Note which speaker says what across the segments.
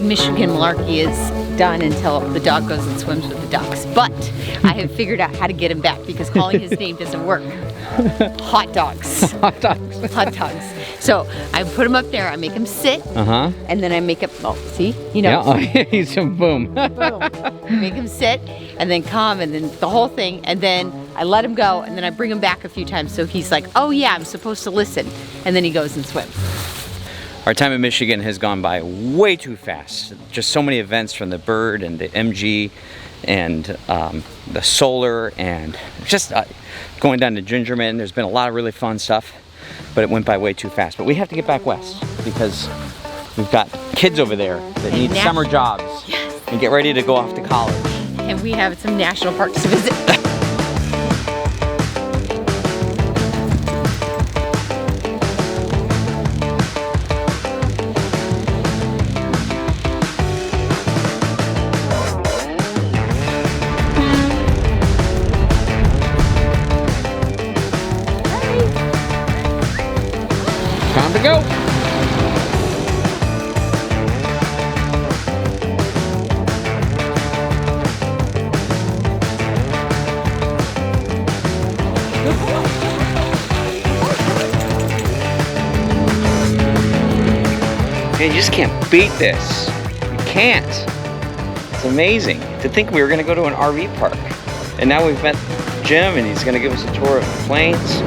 Speaker 1: Michigan malarkey is done until the dog goes and swims with the ducks. But I have figured out how to get him back because calling his name doesn't work. Hot dogs.
Speaker 2: Hot dogs.
Speaker 1: Hot dogs. So I put him up there, I make him sit, and then I make him, oh, see? You know?
Speaker 2: Yeah, he's a boom.
Speaker 1: Boom. I make him sit, and then come, and then the whole thing, and then I let him go, and then I bring him back a few times so he's like, oh yeah, I'm supposed to listen. And then he goes and swims.
Speaker 2: Our time in Michigan has gone by way too fast. Just so many events from the bird and the MG and the solar and just going down to Gingerman. There's been a lot of really fun stuff, but it went by way too fast. But we have to get back west because we've got kids over there that need summer jobs and get ready to go off to college.
Speaker 1: And we have some national parks to visit.
Speaker 2: Time to go. Man, you just can't beat this. You can't. It's amazing. To think we were going to go to an RV park. And now we've met Jim and he's going to give us a tour of the plains.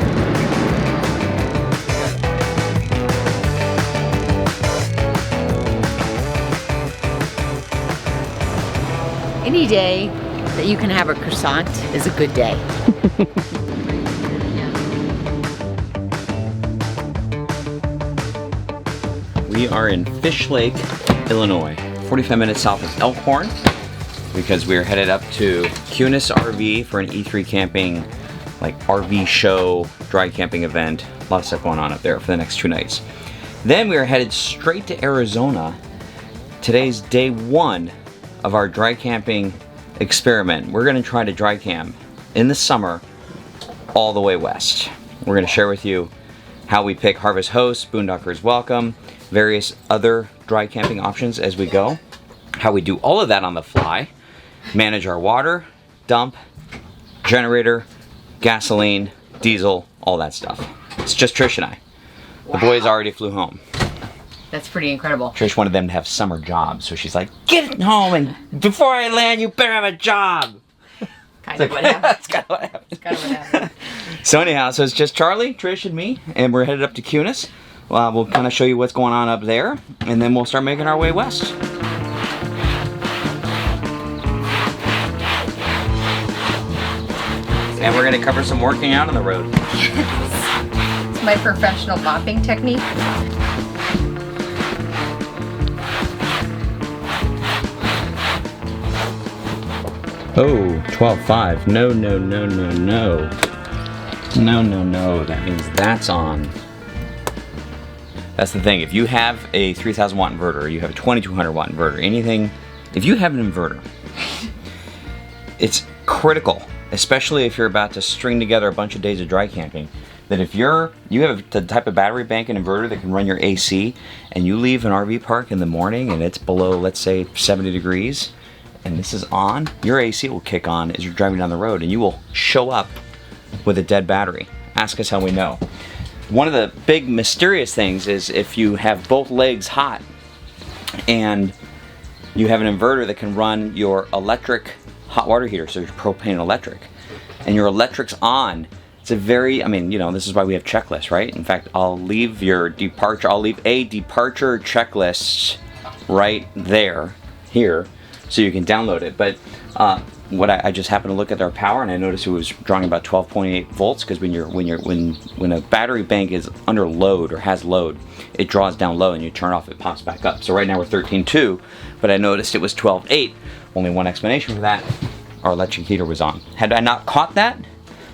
Speaker 1: Any day that you can have a croissant is a good day.
Speaker 2: We are in Fish Lake, Illinois, 45 minutes south of Elkhorn, because we're headed up to Cunis RV for an E3 camping, like RV show, dry camping event. A lot of stuff going on up there for the next 2 nights. Then we are headed straight to Arizona. Today's day 1 of our dry camping experiment. We're going to try to dry camp in the summer all the way west. We're going to share with you how we pick Harvest Hosts, Boondockers Welcome, various other dry camping options as we go, how we do all of that on the fly, manage our water, dump, generator, gasoline, diesel, all that stuff. It's just Trish and I. The boys already flew home.
Speaker 1: That's pretty incredible.
Speaker 2: Trish wanted them to have summer jobs, so she's like, get home and before I land, you better have a job.
Speaker 1: Kind of what happened.
Speaker 2: That's kind of what happened.
Speaker 1: That's kind of what happened.
Speaker 2: So anyhow, so it's just Charlie, Trish, and me, and we're headed up to Cunis. We'll kind of show you what's going on up there, and then we'll start making our way west. And we're going to cover some working out on the road.
Speaker 1: Yes. It's my professional mopping technique.
Speaker 2: Oh, 12.5. No, no, no, no, no. No, no, no. That means that's on. That's the thing. If you have a 3,000 watt inverter, or you have a 2,200 watt inverter, anything, if you have an inverter, it's critical, especially if you're about to string together a bunch of days of dry camping, that if you have the type of battery bank and inverter that can run your AC, and you leave an RV park in the morning and it's below, let's say, 70 degrees, and this is on, your AC will kick on as you're driving down the road and you will show up with a dead battery. Ask us how we know. One of the big mysterious things is if you have both legs hot and you have an inverter that can run your electric hot water heater, so your propane electric, and your electric's on, it's a very, I mean, you know, this is why we have checklists, right? In fact, I'll leave a departure checklist right there, here, so you can download it. But what I just happened to look at our power and I noticed it was drawing about 12.8 volts, because when a battery bank is under load or has load, it draws down low and you turn it off, it pops back up. So right now we're 13.2, but I noticed it was 12.8. Only one explanation for that: our electric heater was on. Had I not caught that,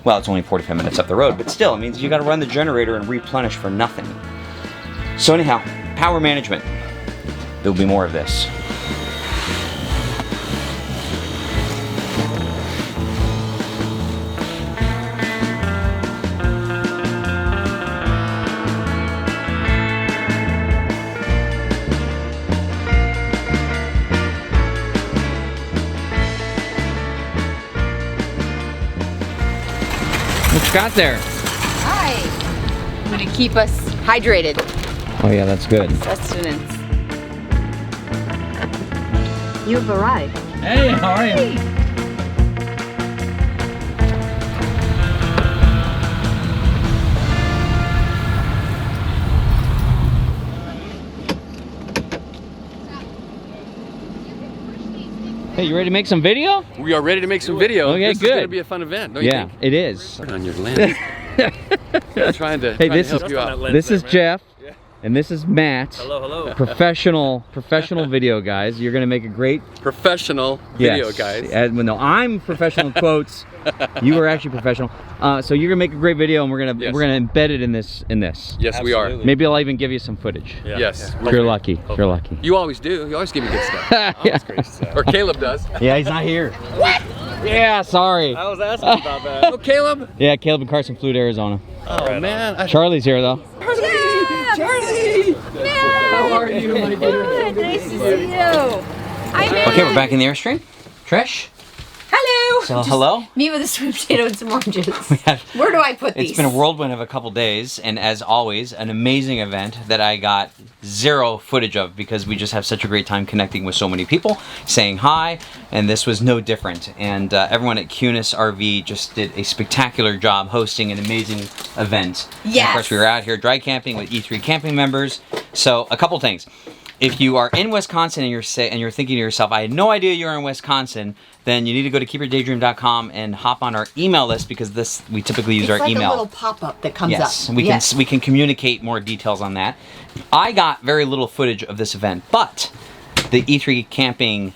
Speaker 2: well, it's only 45 minutes up the road, but still, it means you got to run the generator and replenish for nothing. So anyhow, power management. There'll be more of this. Scott there.
Speaker 1: Hi. I'm gonna keep us hydrated.
Speaker 2: Oh yeah, that's good.
Speaker 1: Sustenance. You've arrived.
Speaker 2: Hey, how are you?
Speaker 1: Hey.
Speaker 2: Hey, you ready to make some video?
Speaker 3: We are ready to make some video.
Speaker 2: Okay,
Speaker 3: this
Speaker 2: good.
Speaker 3: is going to be a fun event, don't you think?
Speaker 2: It is.
Speaker 3: Turn on your lens. I'm trying to
Speaker 2: This
Speaker 3: help you out.
Speaker 2: This is Jeff, and this is Matt.
Speaker 3: Hello, hello.
Speaker 2: Professional video guys. You're gonna make a great
Speaker 3: Professional video, guys.
Speaker 2: No, I'm professional in quotes. You are actually professional. So you're gonna make a great video, and we're gonna embed it in this.
Speaker 3: Yes, we are.
Speaker 2: Maybe I'll even give you some footage.
Speaker 3: Yeah. Yes.
Speaker 2: If you're lucky. If you're lucky.
Speaker 3: You always do. You always give me good stuff.
Speaker 2: Yeah.
Speaker 3: Great stuff. Or Caleb does.
Speaker 2: Yeah, he's not here. What? Yeah, sorry.
Speaker 3: I was asking about that. Oh, Caleb.
Speaker 2: Yeah, Caleb and Carson flew to Arizona.
Speaker 3: Oh man.
Speaker 2: Charlie's here though.
Speaker 3: Charlie. How are you, my dear?
Speaker 1: Good. Nice to see you.
Speaker 2: Okay, we're back in the Airstream. Trish.
Speaker 1: Hello.
Speaker 2: So hello.
Speaker 1: Me with a sweet potato and some oranges. Where do I put these?
Speaker 2: It's been a whirlwind of a couple days, and as always, an amazing event that I got zero footage of because we just have such a great time connecting with so many people, saying hi, and this was no different. And everyone at Cunis RV just did a spectacular job hosting an amazing event.
Speaker 1: Yes.
Speaker 2: And of course, we were out here dry camping with E3 camping members. So a couple things. If you are in Wisconsin and you're thinking to yourself, I had no idea you were in Wisconsin, then you need to go to keepyourdaydream.com and hop on our email list because we typically use our email.
Speaker 1: It's like a little pop-up that comes
Speaker 2: yes,
Speaker 1: up.
Speaker 2: We can communicate more details on that. I got very little footage of this event, but the E3 camping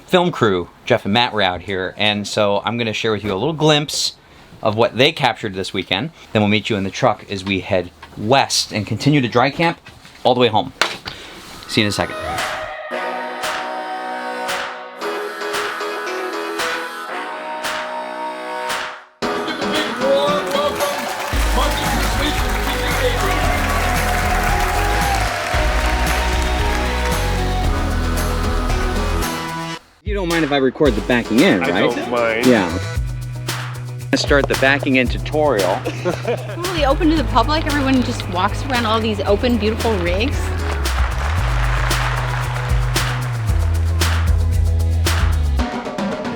Speaker 2: film crew, Jeff and Matt, were out here, and so I'm going to share with you a little glimpse of what they captured this weekend. Then we'll meet you in the truck as we head west and continue to dry camp all the way home. See you in a second. You don't mind if I record the backing in, right?
Speaker 4: I don't mind.
Speaker 2: Yeah. Let's start the backing in tutorial.
Speaker 1: Totally open to the public. Everyone just walks around all these open, beautiful rigs.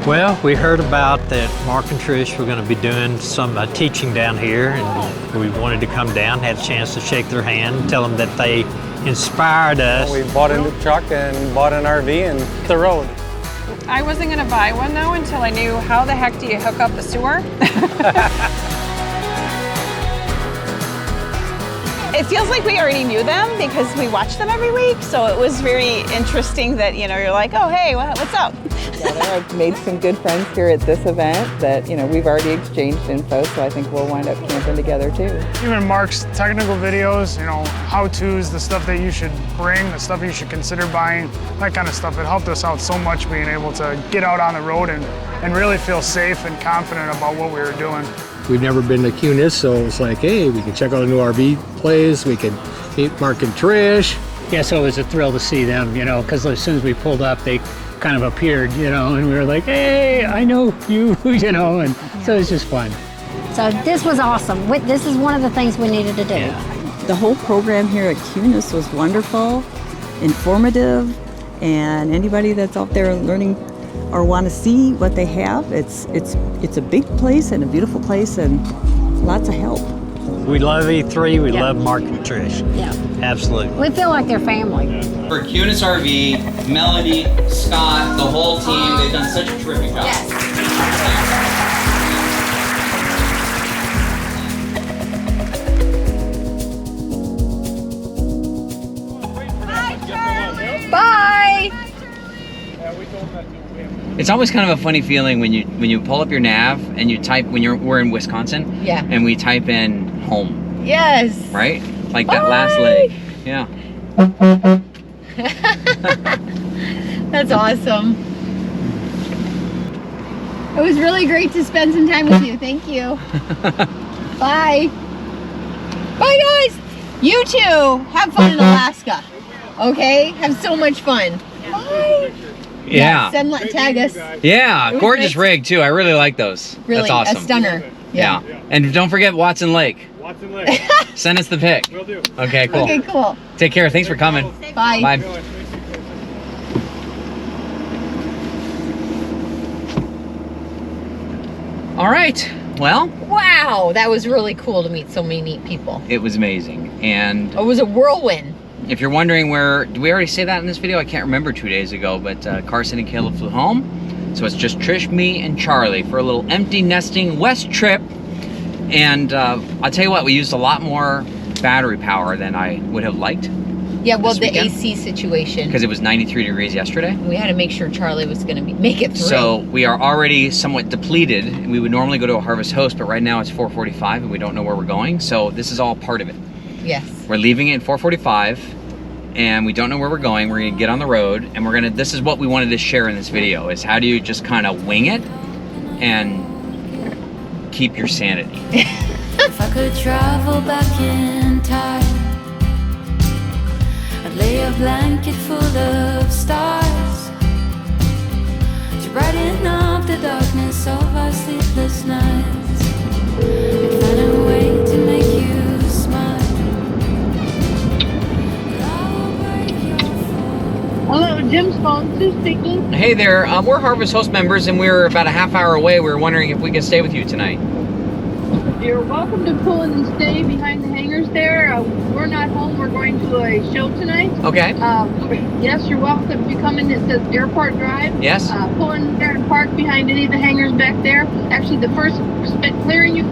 Speaker 5: Well, we heard about that Mark and Trish were going to be doing some teaching down here, and we wanted to come down, had a chance to shake their hand, tell them that they inspired us.
Speaker 4: We bought a new truck and bought an RV and hit the road.
Speaker 6: I wasn't gonna buy one though until I knew how the heck do you hook up the sewer. It feels like we already knew them because we watch them every week, so it was very interesting that, you know, you're like, oh hey, what's up?
Speaker 7: I've made some good friends here at this event that, you know, we've already exchanged info, so I think we'll wind up camping together too.
Speaker 8: Even Mark's technical videos, you know, how-tos, the stuff that you should bring, the stuff you should consider buying, that kind of stuff, it helped us out so much being able to get out on the road and really feel safe and confident about what we were doing.
Speaker 9: We've never been to Cunis, so it's like, hey, we can check out a new RV place, we can meet Mark and Trish.
Speaker 10: Yeah, so it was a thrill to see them, you know, because as soon as we pulled up, they kind of appeared, you know, and we were like, hey, I know you, you know, and so it was just fun.
Speaker 11: So this was awesome. This is one of the things we needed to do.
Speaker 7: Yeah. The whole program here at Cunis was wonderful, informative, and anybody that's out there learning or want to see what they have, it's a big place and a beautiful place and lots of help.
Speaker 5: We love E3, we love Mark and Trish.
Speaker 11: Yeah.
Speaker 5: Absolutely.
Speaker 11: We feel like they're family.
Speaker 2: For Cunis RV, Melody, Scott, the whole team, they've done such a terrific job.
Speaker 6: Bye!
Speaker 2: It's always kind of a funny feeling when you pull up your nav and you type we're in Wisconsin.
Speaker 1: Yeah.
Speaker 2: And we type in home.
Speaker 1: Yes.
Speaker 2: Right? Like that last leg. Yeah.
Speaker 1: That's awesome. It was really great to spend some time with you. Thank you. Bye. Bye, guys. You too. Have fun in Alaska. Okay? Have so much fun. Bye.
Speaker 2: Yeah.
Speaker 1: Tag us.
Speaker 2: Yeah,
Speaker 1: It was
Speaker 2: gorgeous
Speaker 1: nice.
Speaker 2: rig too. I really like those.
Speaker 1: Really,
Speaker 2: That's awesome.
Speaker 1: a stunner.
Speaker 2: Yeah. And don't forget Watson Lake.
Speaker 4: Watson Lake.
Speaker 2: Send us the pic.
Speaker 4: Will do.
Speaker 2: Okay, cool.
Speaker 1: Okay, cool.
Speaker 2: Take care. Thanks for coming.
Speaker 1: Bye.
Speaker 2: Bye. All right. Well,
Speaker 1: Wow, that was really cool to meet so many neat people.
Speaker 2: it was amazing. And
Speaker 1: It was a whirlwind.
Speaker 2: if you're wondering where, did we already say that in this video? I can't remember 2 days ago, but Carson and Caleb flew home. So it's just Trish, me, and Charlie for a little empty nesting west trip. And I'll tell you what, we used a lot more battery power than I would have liked.
Speaker 1: Yeah, well,
Speaker 2: This
Speaker 1: the
Speaker 2: weekend?
Speaker 1: AC situation.
Speaker 2: Because it was 93 degrees yesterday.
Speaker 1: We had to make sure Charlie was going to make it through.
Speaker 2: So we are already somewhat depleted. We would normally go to a Harvest Host, but right now it's 4:45 and we don't know where we're going. So this is all part of it.
Speaker 1: Yes.
Speaker 2: We're leaving at 4:45 and we don't know where we're going. We're gonna get on the road and this is what we wanted to share in this video, is how do you just kind of wing it and keep your sanity.
Speaker 3: If I could travel back in time, I'd lay a blanket full of stars to brighten up the darkness of our sleepless nights, and find a way to make you smile.
Speaker 12: Hello, Jim's phone. Sue speaking.
Speaker 2: Hey there, we're Harvest Host members and we're about a half hour away. We were wondering if we could stay with you tonight.
Speaker 12: You're welcome to pull in and stay behind the hangars there. We're not home. We're going to a show tonight.
Speaker 2: Okay.
Speaker 12: Yes, you're welcome. If you come in, it says Airport Drive.
Speaker 2: Yes.
Speaker 12: Pull in there and park behind any of the hangars back there. Actually, the first clearing you,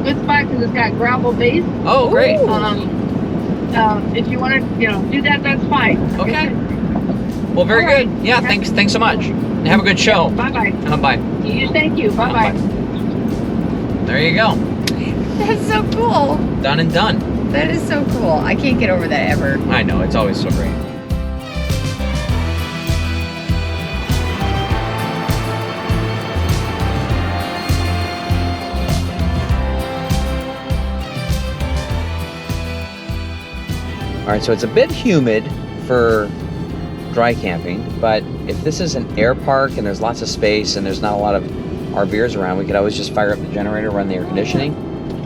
Speaker 12: good spot because it's got gravel base.
Speaker 2: Oh, great.
Speaker 12: If you want to, do that, that's fine.
Speaker 2: Okay. Well, very
Speaker 12: All right.
Speaker 2: good. Yeah, thanks so much. Have a good show.
Speaker 12: Bye-bye.
Speaker 2: Bye.
Speaker 12: Thank you. Bye-bye.
Speaker 2: There you go.
Speaker 1: That's so cool.
Speaker 2: Done and done.
Speaker 1: That is so cool. I can't get over that ever.
Speaker 2: I know, it's always so great. All right, so it's a bit humid for dry camping, but if this is an air park and there's lots of space and there's not a lot of RVers around, we could always just fire up the generator, run the air conditioning,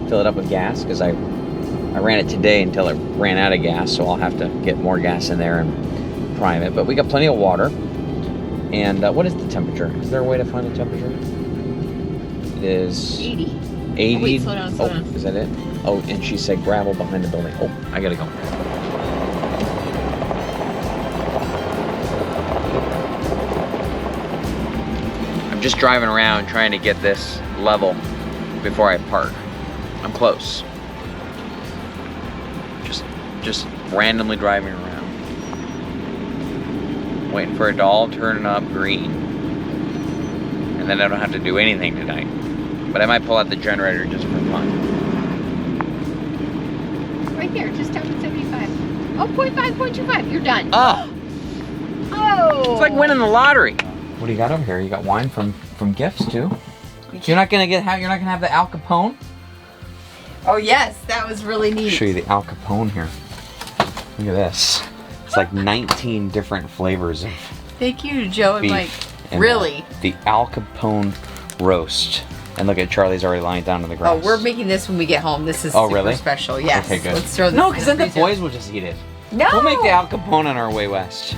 Speaker 2: fill it up with gas, because I ran it today until it ran out of gas, so I'll have to get more gas in there and prime it. But we got plenty of water. And what is the temperature? Is there a way to find the temperature? It is
Speaker 1: 80.
Speaker 2: 80.
Speaker 1: Oh, wait, slow down.
Speaker 2: Is that it? Oh, and she said gravel behind the building. Oh, I gotta go. I'm just driving around trying to get this level before I park. I'm close. Just randomly driving around. Waiting for it to all turn up green. And then I don't have to do anything tonight. But I might pull out the generator just for fun.
Speaker 1: Right there, just tap at 75. Oh, 0.5, 0.25. You're done.
Speaker 2: Oh!
Speaker 1: Oh!
Speaker 2: It's like winning the lottery. What do you got over here? You got wine from gifts too? You're not gonna have the Al Capone?
Speaker 1: Oh yes, that was really neat.
Speaker 2: I'll show you the Al Capone here. Look at this. It's like 19 different flavors of
Speaker 1: Thank you, Joe and
Speaker 2: beef.
Speaker 1: Mike.
Speaker 2: And
Speaker 1: Really?
Speaker 2: The Al Capone roast. And look at Charlie's already lying down on the grass.
Speaker 1: Oh, we're making this when we get home. This is
Speaker 2: Oh,
Speaker 1: super
Speaker 2: really?
Speaker 1: special. Yes.
Speaker 2: Okay, good.
Speaker 1: Let's throw this
Speaker 2: No,
Speaker 1: in
Speaker 2: because then the
Speaker 1: freezer.
Speaker 2: boys will just eat it.
Speaker 1: No.
Speaker 2: We'll make the Al Capone on our way west.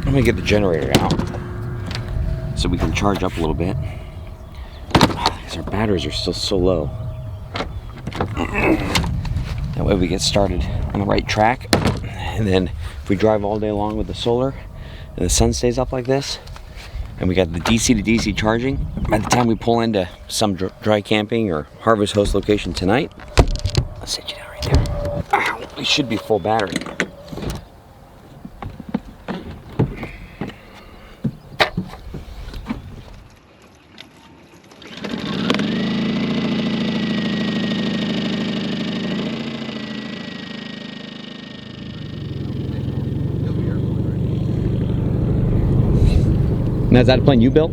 Speaker 2: I'm gonna get the generator out so we can charge up a little bit. Because our batteries are still so low. That way we get started on the right track. And then if we drive all day long with the solar and the sun stays up like this, and we got the DC to DC charging, by the time we pull into some dry camping or Harvest Host location tonight, let's set you down right there. Ow, we should be full battery. Now, is that a plane you built?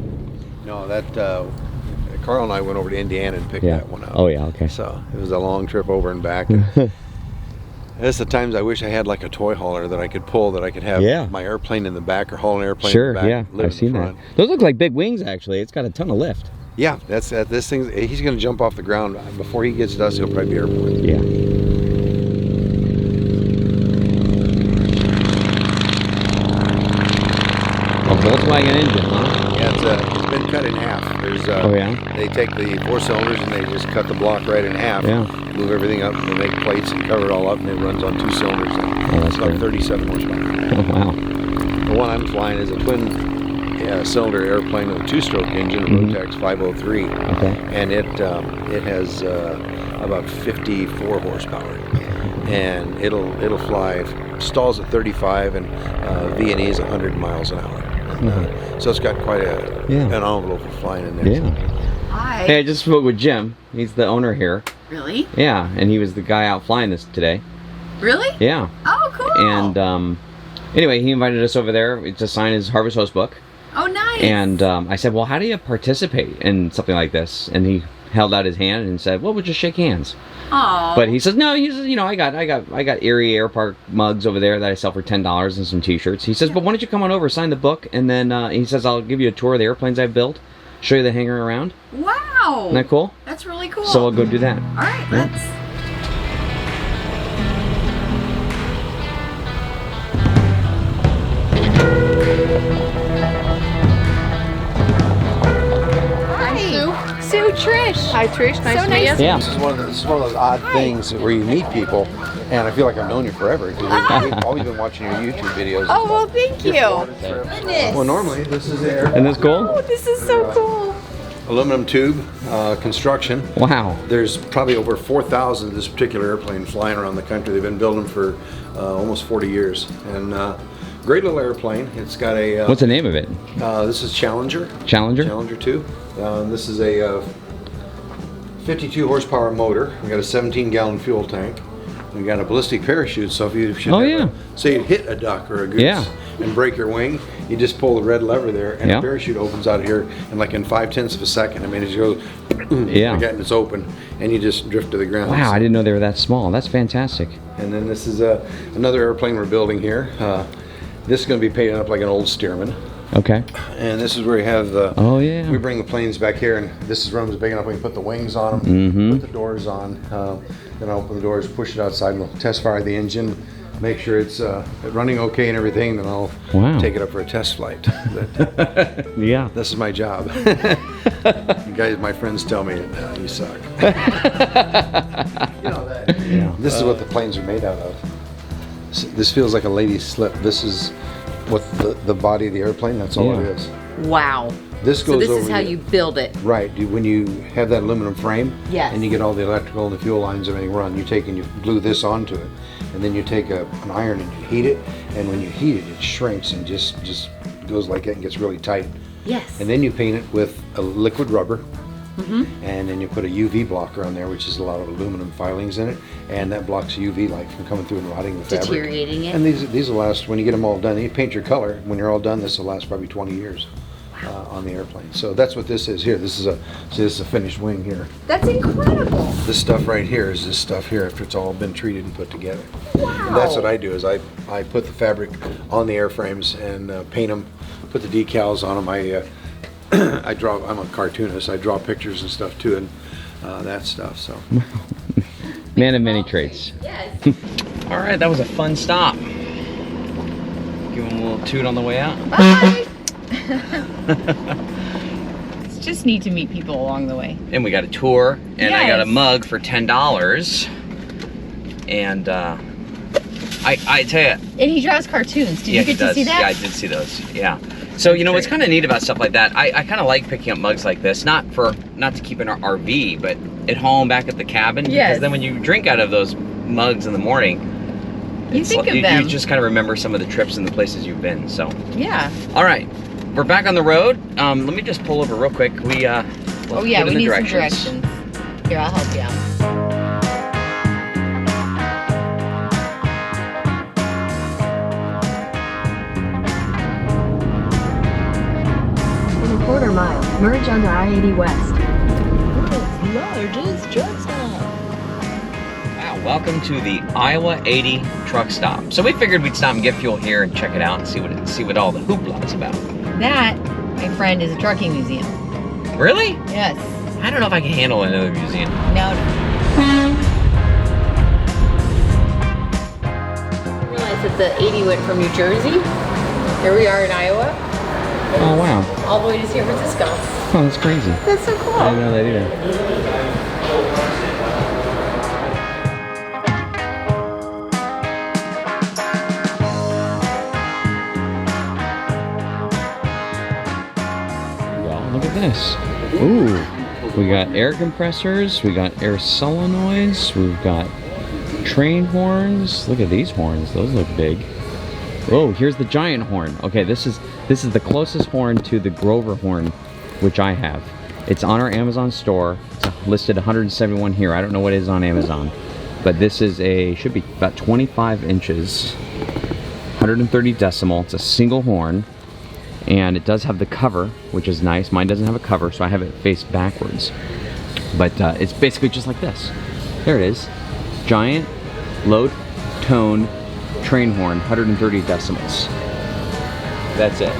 Speaker 13: No, that Carl and I went over to Indiana and picked that one up.
Speaker 2: Oh yeah, okay.
Speaker 13: So it was a long trip over and back. That's the times I wish I had like a toy hauler that I could pull, that I could have my airplane in the back or haul an airplane in the back.
Speaker 2: Sure, yeah, I've seen that. Those look like big wings actually. It's got a ton of lift.
Speaker 13: Yeah, that's this thing. He's going to jump off the ground before he gets to us. He'll probably be airborne.
Speaker 2: Yeah. Volkswagen engine, huh?
Speaker 13: Yeah, it's been cut in half. There's
Speaker 2: oh yeah?
Speaker 13: They take the 4 cylinders and they just cut the block right in half.
Speaker 2: Yeah.
Speaker 13: Move everything up and they make plates and cover it all up, and it runs on 2 cylinders. And it's about 37 horsepower.
Speaker 2: Oh wow.
Speaker 13: The one I'm flying is a twin cylinder airplane with a 2-stroke engine, a Rotax 503.
Speaker 2: Okay.
Speaker 13: And it has about 54 horsepower. And it'll fly, stalls at 35 and V&E is 100 miles an hour. So it's got quite an envelope for flying in there.
Speaker 2: Yeah.
Speaker 1: Hi.
Speaker 2: Hey, I just spoke with Jim. He's the owner here.
Speaker 1: Really?
Speaker 2: Yeah, and he was the guy out flying this today.
Speaker 1: Really?
Speaker 2: Yeah.
Speaker 1: Oh, cool.
Speaker 2: And anyway, he invited us over there to sign his Harvest Host book.
Speaker 1: Oh, nice.
Speaker 2: And I said, well, how do you participate in something like this? And he held out his hand and said, well, we'll just shake hands.
Speaker 1: Oh.
Speaker 2: But he says, no, he says, you know, I got Erie Air Park mugs over there that I sell for $10 and some t-shirts. He says, but why don't you come on over, sign the book, and then he says, I'll give you a tour of the airplanes I've built, show you the hangar around.
Speaker 1: Wow.
Speaker 2: Isn't that cool?
Speaker 1: That's really cool.
Speaker 2: So I'll go do that.
Speaker 1: All right, let's. Sue, Trish.
Speaker 12: Hi, Trish. Nice
Speaker 1: So
Speaker 12: to meet you.
Speaker 2: Yeah.
Speaker 13: This is one of those odd things where you meet people, and I feel like I've known you forever because we've always been watching your YouTube videos.
Speaker 1: Oh, well, thank you. Goodness.
Speaker 13: Well, normally this is air.
Speaker 2: Isn't this cool?
Speaker 1: Oh, this is so cool.
Speaker 13: Aluminum tube construction.
Speaker 2: Wow.
Speaker 13: There's probably over 4,000 of this particular airplane flying around the country. They've been building them for almost 40 years, and great little airplane. It's got a.
Speaker 2: What's the name of it?
Speaker 13: This is Challenger.
Speaker 2: Challenger?
Speaker 13: Challenger 2. This is a 52 horsepower motor. We got a 17-gallon fuel tank. We got a ballistic parachute, so if you should say you hit a duck or a goose and break your wing, you just pull the red lever there, and the parachute opens out here, and like in 0.5 of a second. I mean, it just goes like that, and it's open, and you just drift to the ground.
Speaker 2: Wow, I didn't know they were that small. That's fantastic.
Speaker 13: And then this is another airplane we're building here. This is going to be painted up like an old Stearman.
Speaker 2: Okay.
Speaker 13: And this is where you have the.
Speaker 2: Oh yeah.
Speaker 13: We bring the planes back here, and this room's big enough we can put the wings on them, put the doors on. Then I'll open the doors, push it outside, and we'll test fire the engine, make sure it's running okay and everything. Then I'll take it up for a test flight. But,
Speaker 2: yeah.
Speaker 13: This is my job. You guys, my friends tell me you suck. You know that. This is what the planes are made out of. This feels like a lady's slip. This is what the body of the airplane, that's all it is.
Speaker 1: Wow.
Speaker 13: This goes
Speaker 1: so this
Speaker 13: over
Speaker 1: is how you build it.
Speaker 13: Right. When you have that aluminum frame,
Speaker 1: Yes.
Speaker 13: and you get all the electrical and the fuel lines and everything run, you take and you glue this onto it, and then you take an iron and you heat it, and when you heat it, it shrinks and just goes like that and gets really tight.
Speaker 1: Yes.
Speaker 13: And then you paint it with a liquid rubber, and then you put a UV blocker on there, which is a lot of aluminum filings in it, and that blocks UV light from coming through and rotting the fabric.
Speaker 1: Deteriorating it.
Speaker 13: And these will last, when you get them all done, you paint your color, when you're all done, this will last probably 20 years on the airplane. So that's what this is here. This is a finished wing here.
Speaker 1: That's incredible.
Speaker 13: This stuff right here is this stuff here after it's all been treated and put together.
Speaker 1: Wow.
Speaker 13: And that's what I do is I put the fabric on the airframes and paint them, put the decals on them. I'm a cartoonist. I draw pictures and stuff too, and that stuff. So,
Speaker 2: man of many traits.
Speaker 1: Yes.
Speaker 2: All right, that was a fun stop. Give them a little toot on the way out.
Speaker 1: Bye. It's just neat to meet people along the way.
Speaker 2: And we got a tour, and I got a
Speaker 1: Yes.
Speaker 2: mug for $10. And I tell you.
Speaker 1: And he draws cartoons. Did you get to see that?
Speaker 2: Yeah, I did see those. Yeah. So you know what's kind of neat about stuff like that? I kind of like picking up mugs like this, not to keep in our RV, but at home back at the cabin.
Speaker 1: Yes.
Speaker 2: Because then when you drink out of those mugs in the morning,
Speaker 1: You think of them.
Speaker 2: You just kind of remember some of the trips and the places you've been. So.
Speaker 1: Yeah.
Speaker 2: All right, we're back on the road. Let me just pull over real quick.
Speaker 1: Oh yeah, we need some directions. Here, I'll help you out.
Speaker 14: In a quarter mile, merge onto I-80 West.
Speaker 1: World's largest truck stop.
Speaker 2: Wow, welcome to the Iowa 80 truck stop. So we figured we'd stop and get fuel here and check it out and see what all the hoopla is about.
Speaker 1: That, my friend, is a trucking museum.
Speaker 2: Really?
Speaker 1: Yes.
Speaker 2: I don't know if I can handle another museum.
Speaker 1: No.
Speaker 14: I realized that the 80 went from New Jersey. Here we are in Iowa.
Speaker 2: Oh wow.
Speaker 14: All the way to San Francisco.
Speaker 2: Oh, that's crazy.
Speaker 14: That's so cool.
Speaker 2: I didn't know that either. Well, look at this. Ooh, we got air compressors, we got air solenoids, we've got train horns. Look at these horns, those look big. Oh, here's the giant horn. Okay, this is the closest horn to the Grover horn, which I have. It's on our Amazon store. It's listed 171 here. I don't know what it is on Amazon, but this is should be about 25 inches, 130 decimal. It's a single horn, and it does have the cover, which is nice. Mine doesn't have a cover, so I have it faced backwards. But it's basically just like this. There it is. Giant, low-toned train horn, 130 decimals. That's it.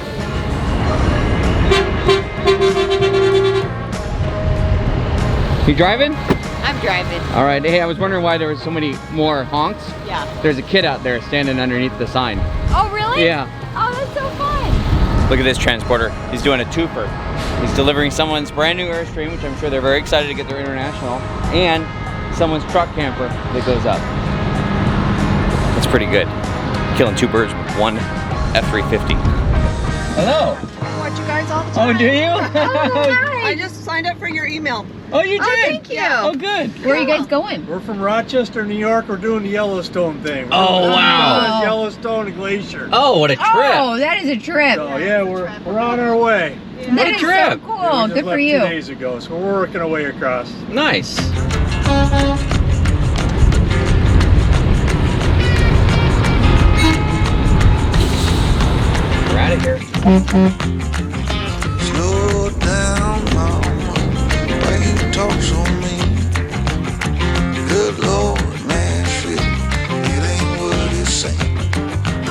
Speaker 2: You driving?
Speaker 1: I'm driving.
Speaker 2: All right. Hey, I was wondering why there were so many more honks.
Speaker 1: Yeah.
Speaker 2: There's a kid out there standing underneath the sign.
Speaker 1: Oh, really?
Speaker 2: Yeah.
Speaker 1: Oh, that's so fun.
Speaker 2: Look at this transporter. He's doing a twofer. He's delivering someone's brand new Airstream, which I'm sure they're very excited to get their international, and someone's truck camper that goes up. That's pretty good. Killing two birds with one F-350. Hello.
Speaker 7: I watch you guys all the time.
Speaker 2: Oh, do you?
Speaker 7: Oh, I just signed up for your email.
Speaker 2: Oh, you did?
Speaker 1: Oh, thank you.
Speaker 7: Yeah.
Speaker 2: Oh, good.
Speaker 1: Where are you guys going?
Speaker 15: We're from Rochester, New York. We're doing the Yellowstone thing.
Speaker 2: Oh, wow.
Speaker 15: Yellowstone Glacier.
Speaker 2: Oh, what a trip.
Speaker 1: Oh, that is a trip.
Speaker 15: So, yeah, we're on our way.
Speaker 1: That is so cool.
Speaker 15: Yeah, we just
Speaker 1: Good for
Speaker 15: left
Speaker 1: you.
Speaker 15: 2 days ago, so we're working our way across.
Speaker 2: Nice. We're out of here.
Speaker 16: Slow down, mama. Why you talk so mean? Good Lord, Nashville, it ain't what it seems.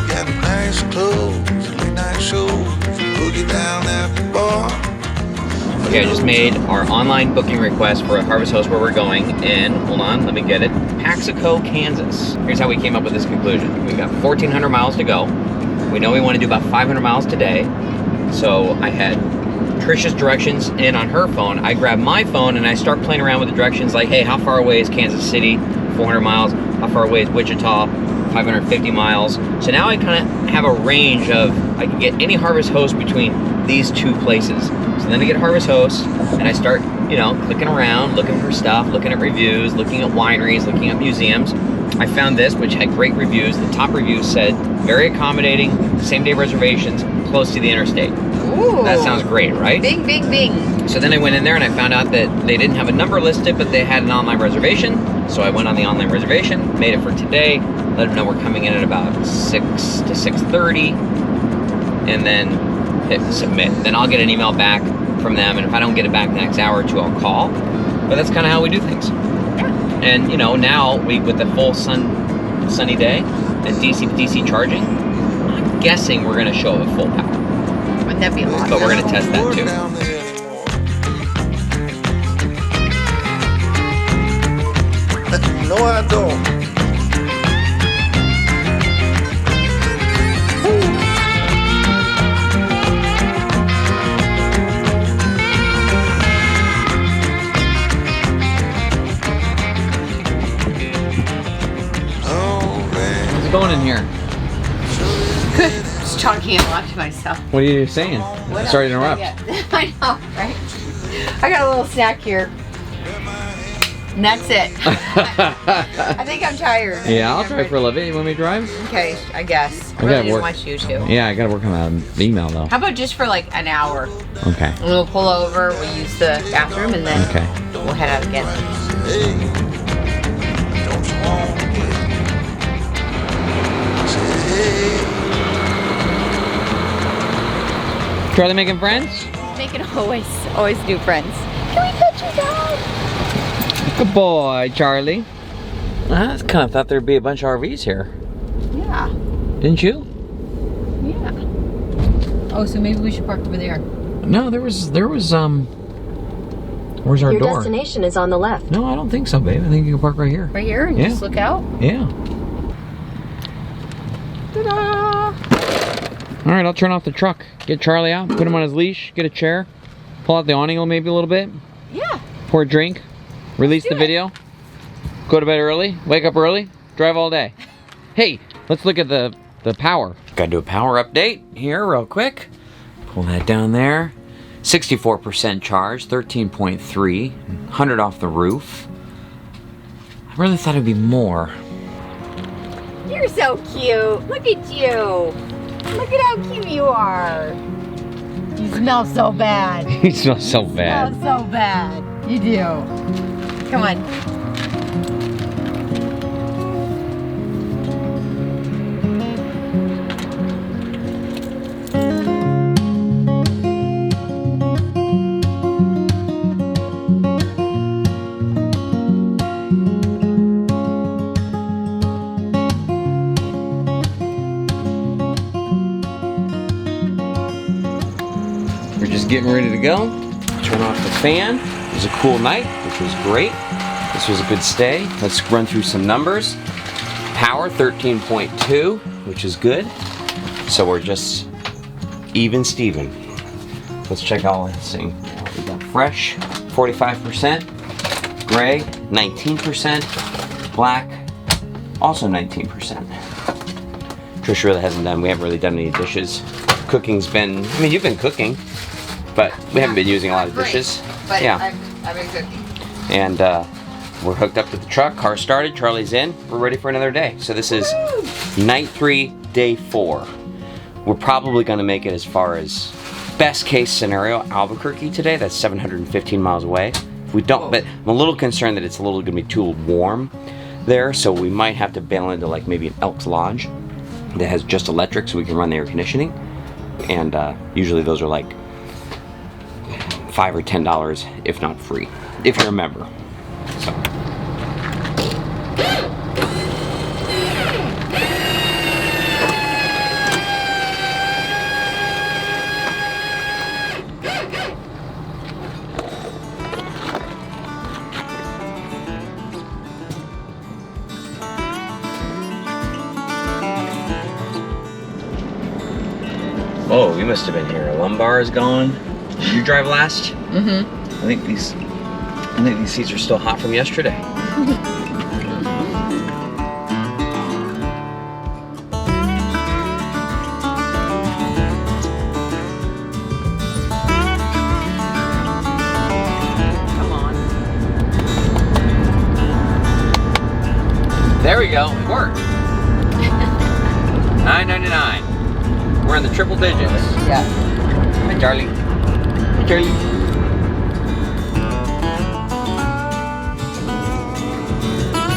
Speaker 16: Got nice clothes, late night shows, boogie down at the bar.
Speaker 2: Okay, I just made our online booking request for a Harvest Host where we're going in, hold on, let me get it, Paxico, Kansas. Here's how we came up with this conclusion. We've got 1,400 miles to go. We know we want to do about 500 miles today. So I had Tricia's directions in on her phone. I grabbed my phone and I start playing around with the directions like, hey, how far away is Kansas City? 400 miles. How far away is Wichita? 550 miles. So now I kind of have a range of, I can get any Harvest Host between these two places. So then I get Harvest Host and I start, clicking around, looking for stuff, looking at reviews, looking at wineries, looking at museums. I found this, which had great reviews. The top review said, very accommodating, same-day reservations, close to the interstate.
Speaker 1: Ooh.
Speaker 2: That sounds great, right?
Speaker 1: Bing, bing, bing.
Speaker 2: So then I went in there and I found out that they didn't have a number listed, but they had an online reservation. So I went on the online reservation, made it for today, let them know we're coming in at about 6 to 6:30, and then hit submit. Then I'll get an email back from them, and if I don't get it back the next hour or two, I'll call. But that's kind of how we do things. And now with the full sunny day and DC to DC charging, I'm guessing we're going to show up at full power.
Speaker 1: Wouldn't that be awesome?
Speaker 2: But we're going to test that too.
Speaker 16: No, I don't.
Speaker 2: here?
Speaker 1: Just talking a lot to myself.
Speaker 2: What are you saying?
Speaker 1: What
Speaker 2: Sorry to
Speaker 1: else
Speaker 2: interrupt.
Speaker 1: did I get? I know, right? I got a little snack here. And that's it. I think I'm tired.
Speaker 2: Yeah, I'll try for a little bit. You want me to drive?
Speaker 1: Okay, I guess. I
Speaker 2: I gotta
Speaker 1: really
Speaker 2: work.
Speaker 1: want you to.
Speaker 2: Yeah, I gotta work on the email though.
Speaker 1: How about just for like an hour?
Speaker 2: Okay.
Speaker 1: And we'll pull over, we'll use the bathroom, and then
Speaker 2: Okay.
Speaker 1: we'll head out again.
Speaker 2: Charlie making friends?
Speaker 1: Making always new friends. Can we pet your dog?
Speaker 2: Good boy, Charlie. I kind of thought there'd be a bunch of RVs here.
Speaker 1: Yeah.
Speaker 2: Didn't you?
Speaker 1: Yeah. Oh, so maybe we should park over there.
Speaker 2: No, where's our
Speaker 17: Your
Speaker 2: door?
Speaker 17: destination is on the left.
Speaker 2: No, I don't think so, babe. I think you can park right here.
Speaker 1: Right here and
Speaker 2: Yeah.
Speaker 1: just look out?
Speaker 2: Yeah.
Speaker 1: Ta-da!
Speaker 2: All right, I'll turn off the truck. Get Charlie out, put him on his leash, get a chair, pull out the awning maybe a little bit.
Speaker 1: Yeah.
Speaker 2: Pour a drink, release the video, go to bed early, wake up early, drive all day. Hey, let's look at the power. Gotta do a power update here real quick. Pull that down there. 64% charge, 13.3, 100 off the roof. I really thought it'd be more.
Speaker 1: You're so cute. Look at you. Look at how cute you are. You smell so bad.
Speaker 2: He smells so bad.
Speaker 1: You smell so bad. You do. Come on.
Speaker 2: We're just getting ready to go. Turn off the fan. It was a cool night, which was great. This was a good stay. Let's run through some numbers. Power 13.2, which is good. So we're just even Steven. Let's check all this thing. We got fresh, 45%. Gray, 19%. Black, also 19%. Tricia really we haven't really done any dishes. Cooking's been, I mean, you've been cooking, but we haven't been using a lot of dishes.
Speaker 1: But
Speaker 2: Yeah.
Speaker 1: I've been cooking.
Speaker 2: And we're hooked up to the truck, car started, Charlie's in, we're ready for another day. So this is night 3, day 4. We're probably gonna make it as far as best case scenario, Albuquerque today, that's 715 miles away. If we don't, but I'm a little concerned that it's a little gonna be too warm there, so we might have to bail into like maybe an Elks Lodge that has just electric so we can run the air conditioning. And usually those are like $5 or $10, if not free, if you're a member. So. Oh, we must have been here. Lumbar is gone. Did you drive last?
Speaker 1: Mm-hmm.
Speaker 2: I think these seats are still hot from yesterday.
Speaker 1: Come on.
Speaker 2: There we go. It worked. $9.99. We're in the triple digits.
Speaker 1: Yeah.
Speaker 2: Hi, Charlie. Hi, Charlie.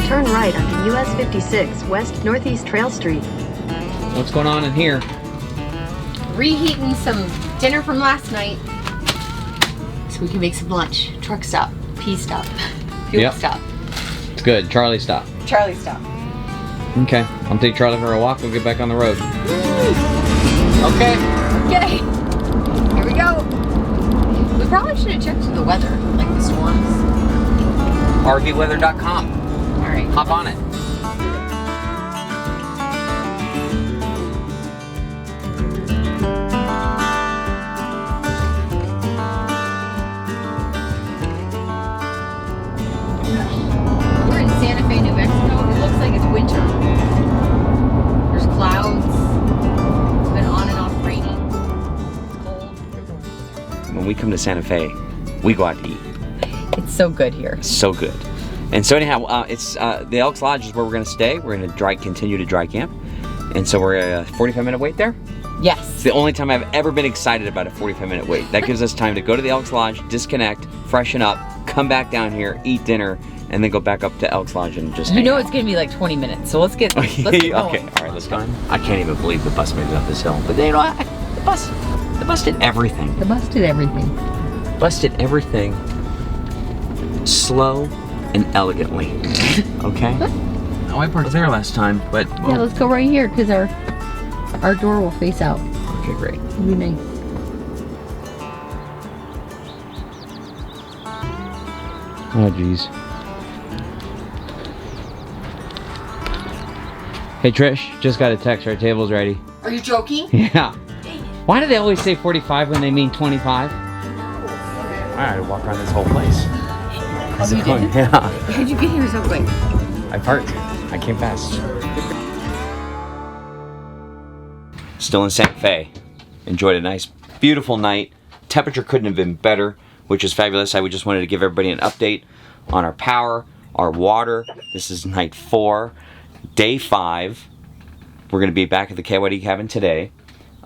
Speaker 17: Turn right onto US 56 West Northeast Trail Street.
Speaker 2: What's going on in here?
Speaker 1: Reheating some dinner from last night so we can make some lunch. Truck stop, pee stop, fuel
Speaker 2: Yep.
Speaker 1: stop,
Speaker 2: It's good. Charlie, stop.
Speaker 1: Charlie stop.
Speaker 2: Okay. I'll take Charlie for a walk. We'll get back on the road. Okay.
Speaker 1: Okay. Here we go. We probably should have checked the weather, like the storms.
Speaker 2: RVweather.com.
Speaker 1: All right.
Speaker 2: Hop on it.
Speaker 1: We're in Santa Fe, New Mexico. It looks like it's winter. There's
Speaker 2: when we come to Santa Fe, we go out to eat.
Speaker 14: It's so good here.
Speaker 2: So good. And so anyhow, it's the Elks Lodge is where we're going to stay. We're going to continue to dry camp. And so we're a 45-minute wait there.
Speaker 14: Yes.
Speaker 2: It's the only time I've ever been excited about a 45-minute wait. That gives us time to go to the Elks Lodge, disconnect, freshen up, come back down here, eat dinner, and then go back up to Elks Lodge and just hang out.
Speaker 14: It's going to be like 20 minutes, so let's get going.
Speaker 2: Okay, all right, let's go. I can't even believe the bus made it up this hill. But you know, the bus did everything.
Speaker 14: The bus did everything.
Speaker 2: Bus did everything slow and elegantly. Okay? Oh, I parked there last time, but...
Speaker 14: Yeah, let's go right here, because our door will face out.
Speaker 2: Okay, great.
Speaker 14: It'll be nice.
Speaker 2: Oh, jeez. Hey, Trish, just got a text. Our table's ready.
Speaker 14: Are you joking?
Speaker 2: Yeah. Why do they always say 45 when they mean 25? I had to walk around this whole place.
Speaker 14: Oh, you did?
Speaker 2: Yeah.
Speaker 14: How'd you get here so quick?
Speaker 2: I parked. I came fast. Still in Santa Fe. Enjoyed a nice, beautiful night. Temperature couldn't have been better, which is fabulous. I just wanted to give everybody an update on our power, our water. This is night 4, day 5. We're going to be back at the KYD cabin today.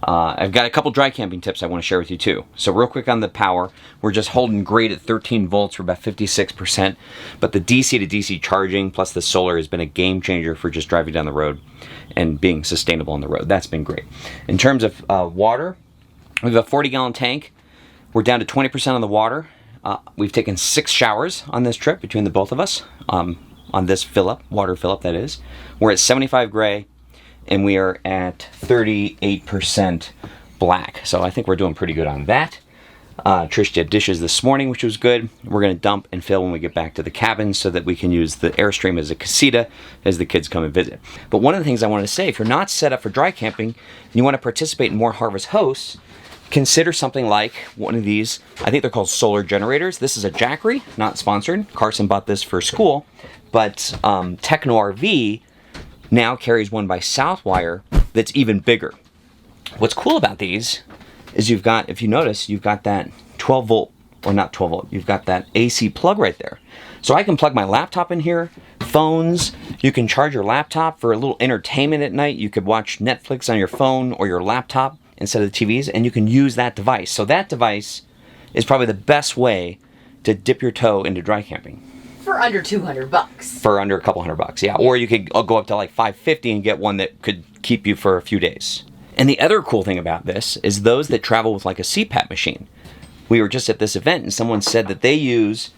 Speaker 2: I've got a couple dry camping tips I want to share with you too. So real quick on the power, we're just holding great at 13 volts. We're about 56%, but the DC to DC charging plus the solar has been a game changer for just driving down the road and being sustainable on the road. That's been great. In terms of water, we have a 40-gallon tank. We're down to 20% on the water. We've taken 6 showers on this trip between the both of us on this fill-up, water fill-up that is. We're at 75 gray. And we are at 38% black. So I think we're doing pretty good on that. Trish did dishes this morning, which was good. We're going to dump and fill when we get back to the cabin so that we can use the Airstream as a casita as the kids come and visit. But one of the things I wanted to say, if you're not set up for dry camping and you want to participate in more Harvest Hosts, consider something like one of these. I think they're called solar generators. This is a Jackery, not sponsored. Carson bought this for school. But Techno RV now carries one by Southwire that's even bigger. What's cool about these is you've got, if you notice, you've got that 12 volt, or not 12 volt, you've got that AC plug right there. So I can plug my laptop in here, phones, you can charge your laptop for a little entertainment at night. You could watch Netflix on your phone or your laptop instead of the TVs, and you can use that device. So that device is probably the best way to dip your toe into dry camping.
Speaker 14: For under $200.
Speaker 2: For under a couple $100, yeah. Or you could go up to like $550 and get one that could keep you for a few days. And the other cool thing about this is those that travel with like a CPAP machine. We were just at this event and someone said that they use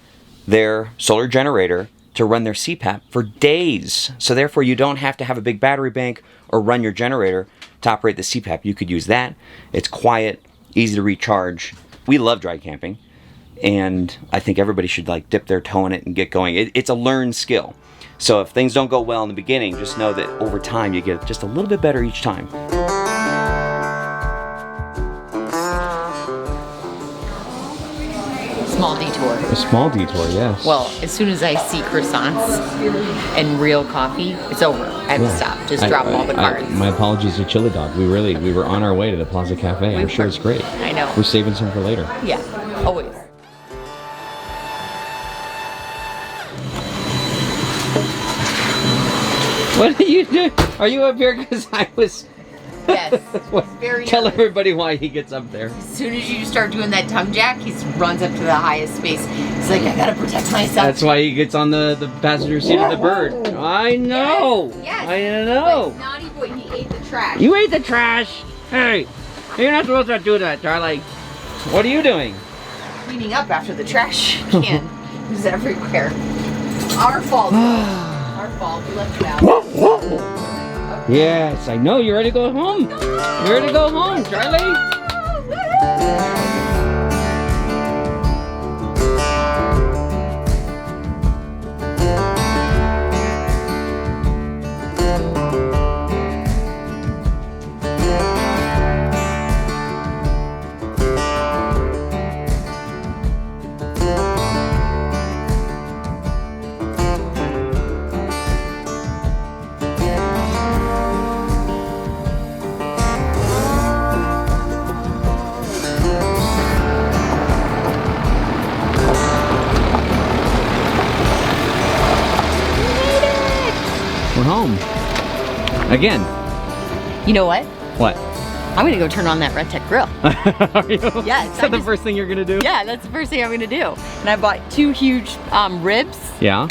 Speaker 2: their solar generator to run their CPAP for days. So therefore you don't have to have a big battery bank or run your generator to operate the CPAP. You could use that. It's quiet, easy to recharge. We love dry camping. And I think everybody should like dip their toe in it and get going. It's a learned skill. So if things don't go well in the beginning, just know that over time you get just a little bit better each time.
Speaker 14: Small detour.
Speaker 2: A small detour, yes.
Speaker 14: Well, as soon as I see croissants and real coffee, it's over. I have to stop. Just drop all the cards.
Speaker 2: My apologies to Chili Dog. We were on our way to the Plaza Cafe. I'm sure it's great.
Speaker 14: I know.
Speaker 2: We're saving some for later.
Speaker 14: Yeah, always.
Speaker 2: What are you doing? Are you up here because I was...
Speaker 14: Yes. Very
Speaker 2: Tell everybody why he gets up there.
Speaker 14: As soon as you start doing that tongue jack, he runs up to the highest space. He's like, I gotta protect myself.
Speaker 2: That's why he gets on the passenger seat of the bird. I know.
Speaker 14: Yes.
Speaker 2: I know.
Speaker 14: But naughty boy, he ate the trash.
Speaker 2: You ate the trash. Hey, you're not supposed to do that, darling. What are you doing?
Speaker 14: Cleaning up after the trash can. It was everywhere. Our fault. Our fault. We left it out.
Speaker 2: Yes, I know. You're ready to go home. You're ready to go home, Charlie. Again.
Speaker 1: You know what?
Speaker 2: What?
Speaker 1: I'm gonna go turn on that Red Tech grill.
Speaker 2: Are you?
Speaker 1: Yes.
Speaker 2: Is that the first thing you're gonna do?
Speaker 1: Yeah, that's the first thing I'm gonna do. And I bought 2 huge ribs.
Speaker 2: Yeah.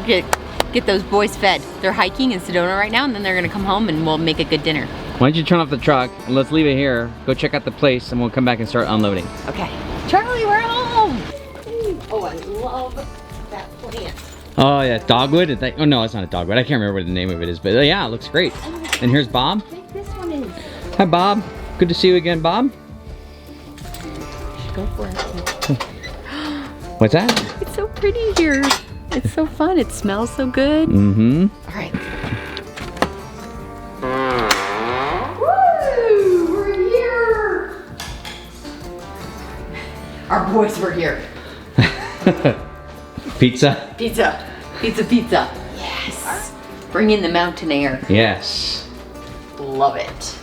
Speaker 1: Get those boys fed. They're hiking in Sedona right now, and then they're gonna come home and we'll make a good dinner.
Speaker 2: Why don't you turn off the truck and let's leave it here, go check out the place, and we'll come back and start unloading.
Speaker 1: Okay. Charlie, we're home! Oh, I love that plant.
Speaker 2: Oh yeah, dogwood? Oh no, it's not a dogwood. I can't remember what the name of it is, but yeah, it looks great. And here's Bob.
Speaker 1: This one is.
Speaker 2: Hi Bob. Good to see you again, Bob.
Speaker 1: Go for it.
Speaker 2: What's that?
Speaker 1: It's so pretty here. It's so fun. It smells so good.
Speaker 2: Mm-hmm.
Speaker 1: All right. Woo! We're here. Our boys were here.
Speaker 2: Pizza?
Speaker 1: Pizza. Pizza, pizza. Yes. Bring in the mountain air.
Speaker 2: Yes.
Speaker 1: Love it.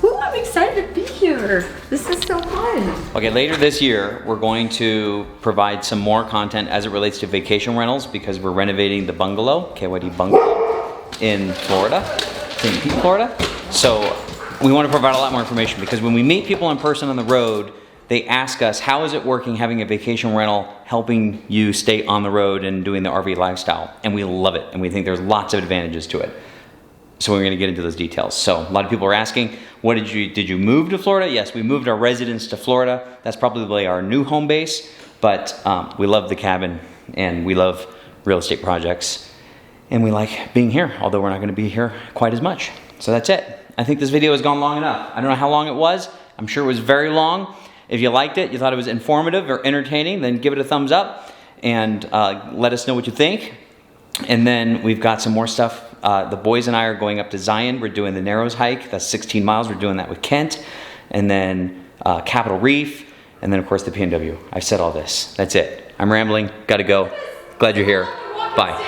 Speaker 1: Ooh, I'm excited to be here. This is so fun.
Speaker 2: Okay, later this year, we're going to provide some more content as it relates to vacation rentals because we're renovating the bungalow, KYD bungalow, in Florida, St. Pete, Florida. So we want to provide a lot more information because when we meet people in person on the road, they ask us, how is it working having a vacation rental, helping you stay on the road and doing the RV lifestyle? And we love it, and we think there's lots of advantages to it. So we're gonna get into those details. So a lot of people are asking, did you move to Florida? Yes, we moved our residence to Florida. That's probably our new home base, but we love the cabin and we love real estate projects and we like being here, although we're not gonna be here quite as much. So that's it. I think this video has gone long enough. I don't know how long it was. I'm sure it was very long. If you liked it, you thought it was informative or entertaining, then give it a thumbs up and let us know what you think. And then we've got some more stuff. The boys and I are going up to Zion. We're doing the Narrows hike. That's 16 miles. We're doing that with Kent. And then Capitol Reef. And then, of course, the PNW. I've said all this. That's it. I'm rambling. Got to go. Glad you're here. Bye.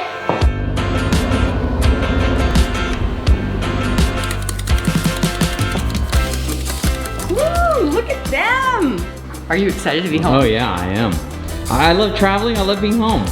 Speaker 1: Woo! Look at them! Are you excited to be home?
Speaker 2: Oh, yeah, I am. I love traveling. I love being home.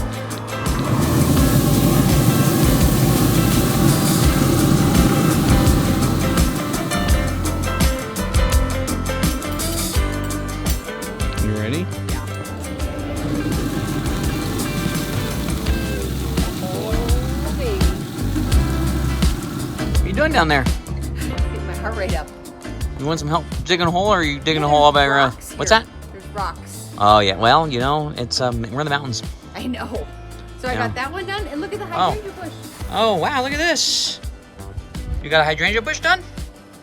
Speaker 2: Down there?
Speaker 1: Get my heart rate up.
Speaker 2: You want some help digging a hole, or are you digging a hole all by your own? What's that?
Speaker 1: There's rocks.
Speaker 2: Oh yeah, well, you know, it's we're in the mountains.
Speaker 1: I know. So I got that one done, and look at the hydrangea bush.
Speaker 2: Oh wow, look at this. You got a hydrangea bush done?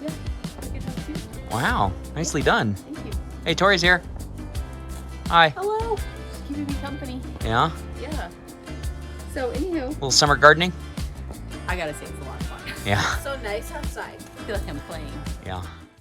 Speaker 1: Yeah. Look at that too.
Speaker 2: Wow, nicely done.
Speaker 1: Thank you.
Speaker 2: Hey, Tori's here. Hi.
Speaker 1: Hello. Just keeping me company.
Speaker 2: Yeah?
Speaker 1: Yeah. So anywho.
Speaker 2: Little summer gardening?
Speaker 1: I gotta say it's a lot of fun.
Speaker 2: Yeah.
Speaker 1: So nice outside. I feel like I'm playing.
Speaker 2: Yeah.